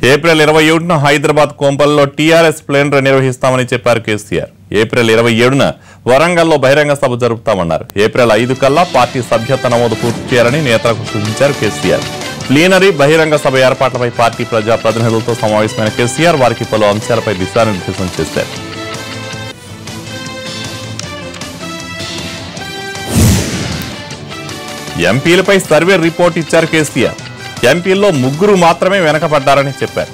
April 27న Hyderabad కోంపల్లో TRS plenary నిర్వహిస్తామని చెప్పారు KCR. April 27న వరంగల్లో బహిరంగ సభ జరుపుతామన్నారు. ఏప్రిల్ 5 కల్లా పార్టీ సభ్యత్వ నమోదు పూర్తి చేయాలని నేతలకు సూచించారు కేసీఆర్. ప్లీనరీ బహిరంగ సభ ఏర్పాట్లపై పార్టీ ప్రజాప్రతినిధులతో సమావేశమైన కేసీఆర్ వారికి పలు అంశాలపై దిశానిర్దేశం చేశారు. ఎంపీలపై సర్వే రిపోర్ట్ ఇచ్చారు కేసీఆర్. ఎంపీల్లో 3 మాత్రమే వెనకబడ్డారని చెప్పారు.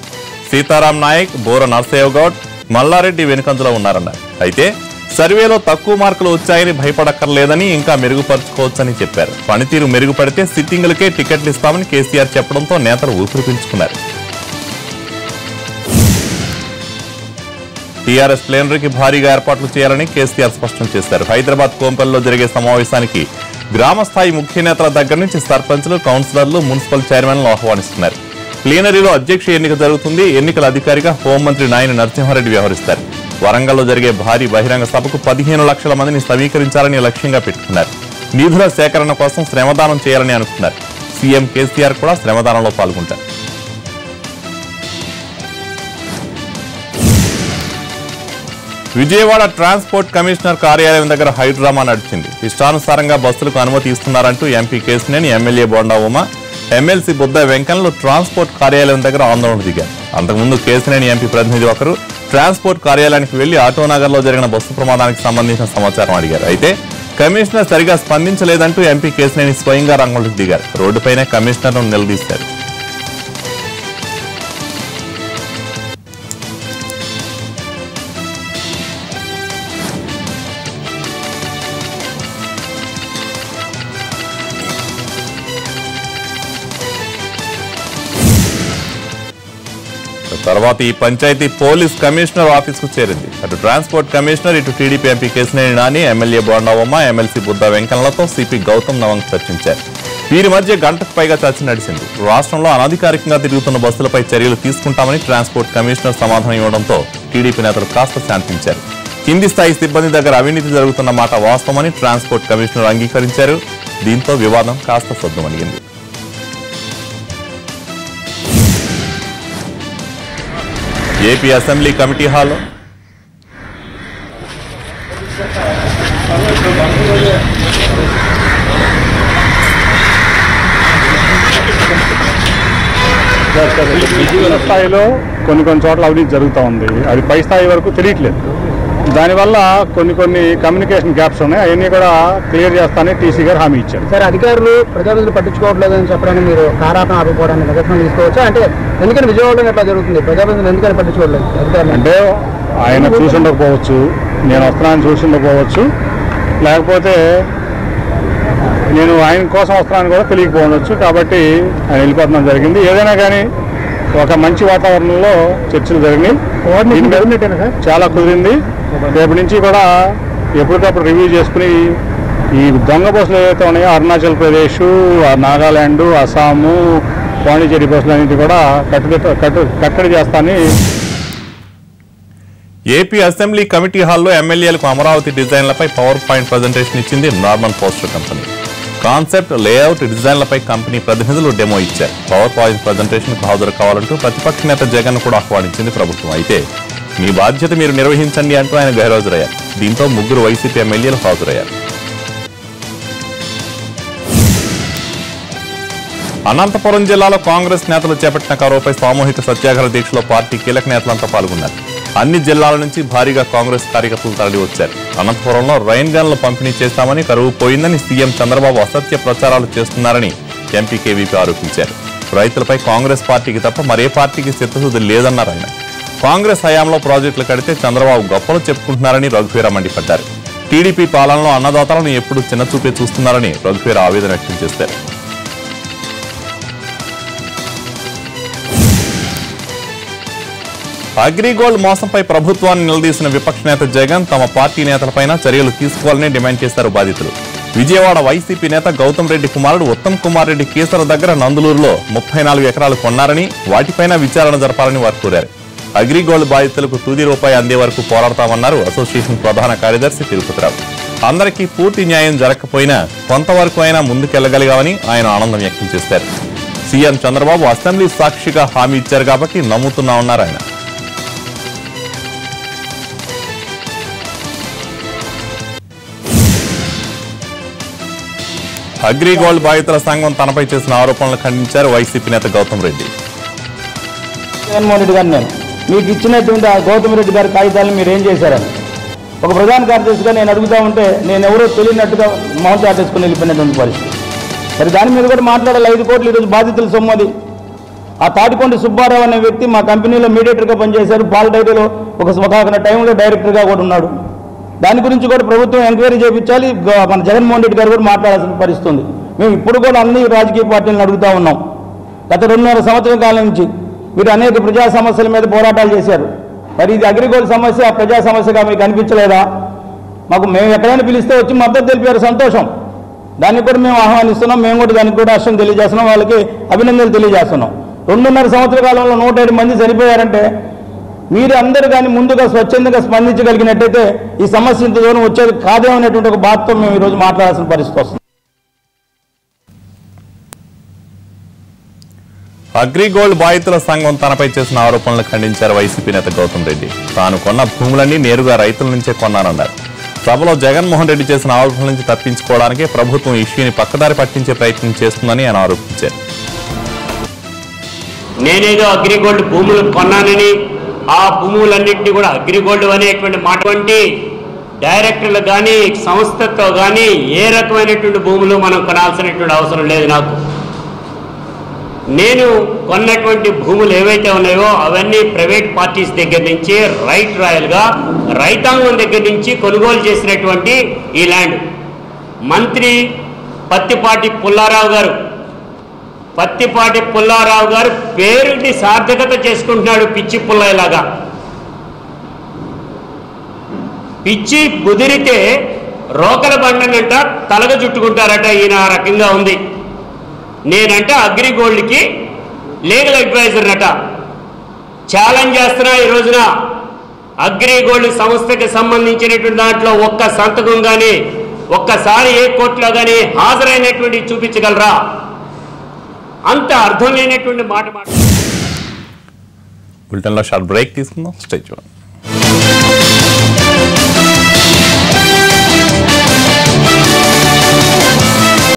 సీతారాం నాయక్, బోర నర్సయ్య గౌడ్, మల్లారెడ్డి వెనుకంజలో ఉన్నారన్నారు. అయితే సర్వేలో తక్కువ మార్కులు వచ్చాయని భయపడక్కర్లేదని ఇంకా మెరుగుపరుచుకోవచ్చని చెప్పారు. పనితీరు మెరుగుపడితే సిట్టింగులకే టికెట్లు ఇస్తామని కేసీఆర్ చెప్పడంతో నేతలు ఊపిరి పీల్చుకున్నారు. టీఆర్ఎస్ ప్లేనరీకి భారీగా ఏర్పాట్లు చేయాలని కేసీఆర్ స్పష్టం చేశారు. హైదరాబాద్ కోంపల్లో జరిగే సమావేశానికి గ్రామ స్థాయి ముఖ్య నేతల దగ్గర నుంచి సర్పంచ్లు, కౌన్సిలర్లు, మున్సిపల్ చైర్మన్లు ఆహ్వానిస్తున్నారు. ప్లీనరీలో అధ్యక్ష ఎన్నిక జరుగుతుంది. ఎన్నికల అధికారిగా హోంమంత్రి నాయని నరసింహారెడ్డి వ్యవహరిస్తారు. వరంగల్లో జరిగే భారీ బహిరంగ సభకు 15 లక్షల మందిని సమీకరించాలని లక్ష్యంగా పెట్టుకున్నారు. నిధుల సేకరణ కోసం శ్రమదానం చేయాలని అనుకున్నారు. సీఎం కేసీఆర్ కూడా శ్రమదానంలో పాల్గొంటారు. విజయవాడ ట్రాన్స్పోర్ట్ కమిషనర్ కార్యాలయం దగ్గర హైడ్రామా నడిచింది. ఇష్టానుసారంగా బస్సులకు అనుమతి ఇస్తున్నారంటూ MP Kesineni, MLA Bonda Uma, MLC Buddha వెంకన్లు ట్రాన్స్పోర్ట్ కార్యాలయం దగ్గర ఆందోళన దిగారు. అంతకుముందు కేసినేని ఎంపీ ప్రతినిధి ఒకరు ట్రాన్స్పోర్ట్ కార్యాలయానికి వెళ్లి ఆటోనగర్లో జరిగిన బస్సు ప్రమాదానికి సంబంధించిన సమాచారం అడిగారు. అయితే కమిషనర్ సరిగా స్పందించలేదంటూ ఎంపీ కేసినేని స్వయంగా రంగంలోకి దిగారు. రోడ్డుపైనే కమిషనర్ను నిలదీశారు. తర్వాత ఈ పంచాయతీ పోలీస్ కమిషనర్ ఆఫీస్కు చేరింది. అటు ట్రాన్స్పోర్ట్ కమిషనర్, ఇటు TDP MP Kesineni Nani, MLA Bonda Uma, MLC Buddha వెంకన్నలతో సిపి గౌతమ్ నవంగ్ చర్చించారు. వీరి మధ్య గంటకు పైగా చర్చ నడిచింది. రాష్ట్రంలో అనధికారికంగా తిరుగుతున్న బస్సులపై చర్యలు తీసుకుంటామని ట్రాన్స్పోర్ట్ కమిషనర్ సమాధానం ఇవ్వడంతో టీడీపీ నేతలు కాస్త శాంతించారు. కింది స్థాయి సిబ్బంది దగ్గర అవినీతి జరుగుతున్న మాట వాస్తవమని ట్రాన్స్పోర్ట్ కమిషనర్ అంగీకరించారు. దీంతో వివాదం కాస్త సద్దుమణిగింది. ఏపీ అసెంబ్లీ కమిటీ హాల్లో స్థాయిలో కొన్ని చోట్ల అవినీతి జరుగుతూ ఉంది. అది పై స్థాయి వరకు తెలియట్లేదు. దానివల్ల కొన్ని కమ్యూనికేషన్ గ్యాప్స్ ఉన్నాయి. అవన్నీ కూడా క్లియర్ చేస్తానని టీసీ గారు హామీ ఇచ్చారు. సార్, అధికారులు ప్రజాప్రతినిధులు పట్టించుకోవట్లేదని చెప్పడానికి మీరు కారాపణ ఆపుకోవడానికి నిదర్శనం తీసుకోవచ్చా? అంటే ఎందుకని విజయవాడలో ఎట్లా జరుగుతుంది? ప్రజాప్రతినిధులు ఎందుకని పట్టించుకోవట్లేదు అధికారులు? అంటే ఆయన చూసి ఉండకపోవచ్చు, నేను వస్తున్నాను చూసి ఉండకపోవచ్చు, లేకపోతే నేను ఆయన కోసం వస్తున్నాను కూడా తెలియకపోవచ్చు. కాబట్టి ఆయన వెళ్ళిపోతున్నాం జరిగింది. ఏదైనా కానీ ఒక మంచి వాతావరణంలో చర్చలు జరిగినాయి. చాలా కుదిరింది. రేపు నుంచి కూడా ఎప్పటికప్పుడు రివ్యూ చేసుకుని ఈ దొంగ బస్సులు ఏవైతే ఉన్నాయో అరుణాచల్ ప్రదేశ్, నాగాల్యాండ్, అస్సాము, పాండిచేరి బస్సులన్నింటి కూడా కట్టడి చేస్తానని. ఏపీ అసెంబ్లీ కమిటీ హాల్లో ఎమ్మెల్యేలకు అమరావతి డిజైన్లపై పవర్ పాయింట్ ప్రజెంటేషన్ ఇచ్చింది Norman Foster company. Concept, layout, డిజైన్లపై కంపెనీ ప్రతినిధులు డెమో ఇచ్చారు. పవర్ పాయింట్ ప్రజెంటేషన్కు హాజరు కావాలంటూ ప్రతిపక్ష నేత జగన్ కూడా ఆహ్వానించింది ప్రభుత్వం. అయితే మీ బాధ్యత మీరు నిర్వహించండి అంటూ ఆయన గైర్హాజరయ్యారు. దీంతో 3 వైసీపీ ఎమ్మెల్యేలు హాజరయ్యారు. అనంతపురం జిల్లాలో కాంగ్రెస్ నేతలు చేపట్టిన కరువుపై సామూహిక సత్యాగ్రహ దీక్షలో పార్టీ కీలక నేతలంతా పాల్గొన్నారు. అన్ని జిల్లాల నుంచి భారీగా కాంగ్రెస్ కార్యకర్తలు తరలి వచ్చారు. అనంతపురంలో రైన్ గన్లు పంపిణీ చేస్తామని, కరువు పోయిందని సీఎం చంద్రబాబు అసత్య ప్రచారాలు చేస్తున్నారని ఎంపీ కేవీపీ ఆరోపించారు. రైతులపై కాంగ్రెస్ పార్టీకి తప్ప మరే పార్టీకి చిత్తశుద్ధి లేదన్నారు ఆయన. కాంగ్రెస్ హయాంలో ప్రాజెక్టులు కడితే చంద్రబాబు గొప్పలు చెప్పుకుంటున్నారని రఘువీర మండిపడ్డారు. టీడీపీ పాలనలో అన్నదాతలను ఎప్పుడూ చిన్నచూపే చూస్తున్నారని రఘువీర ఆవేదన వ్యక్తం చేశారు. అగ్రిగోల్డ్ మోసంపై ప్రభుత్వాన్ని నిలదీసిన విపక్ష నేత జగన్ తమ పార్టీ నేతలపైన చర్యలు తీసుకోవాలని డిమాండ్ చేశారు బాధితులు. విజయవాడ వైసీపీ నేత గౌతమ్ రెడ్డి కుమారుడు ఉత్తమ్ కుమార్ రెడ్డి కేసర దగ్గర నందులూరులో 34 ఎకరాలు కొన్నారని, వాటిపైన విచారణ జరపాలని వారు కోరారు. అగ్రిగోల్డ్ బాధితులకు తుది రూపాయి అందే వరకు పోరాడతామన్నారు అసోసియేషన్ ప్రధాన కార్యదర్శి తిరుపతిరావు. అందరికీ పూర్తి న్యాయం జరగకపోయినా కొంతవరకు అయినా ముందుకెళ్లగలిగామని ఆయన ఆనందం వ్యక్తం చేశారు. సీఎం చంద్రబాబు అసెంబ్లీ సాక్షిగా హామీ ఇచ్చారు కాబట్టి నమ్ముతున్నా ఉన్నారు ఆయన. అగ్రిగోల్డ్ బాధితుల సంఘం తనపై చేసిన ఆరోపణలు ఖండించారు వైసీపీ నేత గౌతమ్ రెడ్డి. జగన్మోహన్ రెడ్డి గారు మీకు ఇచ్చినటువంటి ఆ గౌతమ్ రెడ్డి గారి కాగితాలను మీరు ఏం చేశారని ఒక ప్రధాన కార్యదర్శిగా నేను అడుగుతా ఉంటే నేను ఎవరో తెలియనట్టుగా మౌన్ చాటేసుకుని వెళ్ళిపోయినటువంటి పరిస్థితి. మరి దాని మీద కూడా మాట్లాడాలి. 5 కోట్లు ఈరోజు బాధితుల సొమ్మది. ఆ తాటికొండ సుబ్బారావు అనే వ్యక్తి మా కంపెనీలో మీడియేటర్గా పనిచేశారు. పాల డైరీలో ఒక టైంలో డైరెక్టర్గా కూడా ఉన్నాడు. దాని గురించి కూడా ప్రభుత్వం ఎంక్వైరీ చేయించాలి. మన జగన్మోహన్ రెడ్డి గారు కూడా మాట్లాడాల్సిన పరిస్థితి ఉంది. మేము ఇప్పుడు కూడా అన్ని రాజకీయ పార్టీలను అడుగుతా ఉన్నాం. గత 2.5 సంవత్సరాల కాలం నుంచి మీరు అనేక ప్రజా సమస్యల మీద పోరాటాలు చేశారు. మరి ఇది అగ్రిగోల్డ్ సమస్య ఆ ప్రజా సమస్యగా మీకు అనిపించలేదా? మేము ఎక్కడైనా పిలిస్తే వచ్చి మద్దతు తెలిపారు, సంతోషం. దాన్ని కూడా మేము ఆహ్వానిస్తున్నాం. మేము కూడా దానికి కూడా హర్షం తెలియజేస్తున్నాం, వాళ్ళకి అభినందనలు తెలియజేస్తున్నాం. 2.5 సంవత్సరాల కాలంలో 107 మంది చనిపోయారంటే మీరు అందరూ కానీ ముందుగా స్వచ్ఛందంగా స్పందించగలిగినట్టయితే ఈ సమస్య ఇంత దూరం వచ్చేది కాదేమనేటువంటి ఒక బాధతో మేము ఈరోజు మాట్లాడాల్సిన పరిస్థితి వస్తుంది. అగ్రిగోల్డ్ బాధితుల సంఘం తనపై చేసిన ఆరోపణలు ఖండించారు వైసీపీ నేత గౌతమ్ రెడ్డి. తాను కొన్న భూములన్నీ నేరుగా రైతుల నుంచే కొన్నానన్నారు. సభలో జగన్మోహన్ రెడ్డి చేసిన ఆరోపణల నుంచి తప్పించుకోవడానికి ప్రభుత్వం ఇష్యూని పక్కదారి పట్టించే ప్రయత్నం చేస్తుందని ఆయన ఆరోపించారు. నేనేదో అగ్రిగోల్డ్ భూములు కొన్నానని ఆ భూములన్నింటినీ కూడా అగ్రిగోల్డ్ అనేటువంటి మాట వంటి డైరెక్టర్లు కానీ సంస్థతో కానీ ఏ రకమైనటువంటి భూములు మనం కొనాల్సినటువంటి అవసరం లేదు. నేను కొన్నటువంటి భూములు ఏవైతే ఉన్నాయో అవన్నీ ప్రైవేట్ పార్టీస్ దగ్గర నుంచి రైట్ రాయల్గా రైతాంగం దగ్గర నుంచి కొనుగోలు చేసినటువంటి ఈ ల్యాండ్. మంత్రి పత్తిపాటి పుల్లారావు గారు పేరుని సార్థకత చేసుకుంటున్నాడు. పిచ్చి పుల్లలాగా పిచ్చి కుదిరితే రోకల బండనంట తలగ చుట్టుకుంటారట. ఈయన ఆ రకంగా ఉంది. నేనంట అగ్రిగోల్డ్కి లీగల్ అడ్వైజర్ అట. ఛాలెంజ్ చేస్తున్నా ఈ రోజున అగ్రిగోల్డ్ సంస్థకి సంబంధించినటువంటి దాంట్లో ఒక్క సంతకం కానీ ఒక్కసారి ఏ కోర్టులో కానీ హాజరైనటువంటి చూపించగలరా? అంత అర్థం లేనటువంటి మాట. బులెటిన్లో షార్ట్ బ్రేక్ తీసుకుందాం. స్టే చూడండి.